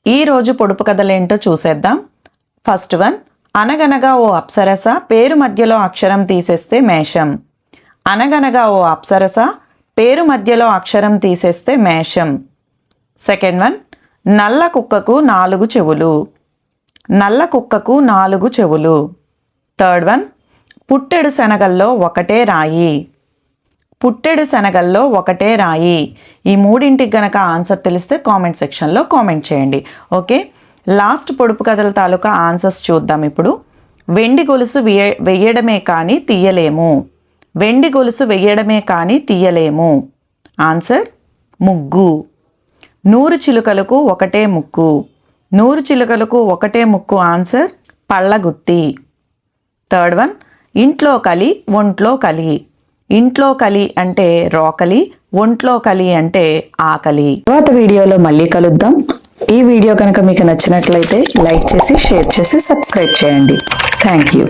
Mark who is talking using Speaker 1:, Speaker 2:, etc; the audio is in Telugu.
Speaker 1: ఈ రోజు పొడుపు కథలేంటో చూసేద్దాం. ఫస్ట్ వన్, అనగనగా ఓ అప్సరస పేరు మధ్యలో అక్షరం తీసేస్తే మేషం. అనగనగా ఓ అప్సరస పేరు మధ్యలో అక్షరం తీసేస్తే మేషం. సెకండ్ వన్, నల్ల కుక్కకు 4 చెవులు. నల్ల కుక్కకు 4 చెవులు. థర్డ్ వన్, పుట్టెడు శనగల్లో ఒకటే రాయి. పుట్టెడు శనగల్లో ఒకటే రాయి. ఈ మూడింటికి గనక ఆన్సర్ తెలిస్తే కామెంట్ సెక్షన్లో కామెంట్ చేయండి. ఓకే, లాస్ట్ పొడుపు కథల తాలూకా ఆన్సర్స్ చూద్దాం ఇప్పుడు. వెండి గొలుసు వెయ్యడమే కానీ తీయలేము. వెండి గొలుసు వెయ్యడమే కానీ తీయలేము. ఆన్సర్ ముగ్గు. 100 చిలుకలకు ఒకటే ముక్కు. 100 చిలుకలకు ఒకటే ముక్కు. ఆన్సర్ పళ్ళగుత్తి. థర్డ్ వన్, ఇంట్లో కలి ఒంట్లో కలి. ఇంట్లో కలి అంటే రోకలి, ఒంట్లో కలి అంటే ఆకలి. తర్వాత వీడియోలో మళ్ళీ కలుద్దాం. ఈ వీడియో కనుక మీకు నచ్చినట్లయితే లైక్ చేసి, షేర్ చేసి, సబ్స్క్రైబ్ చేయండి. Thank you.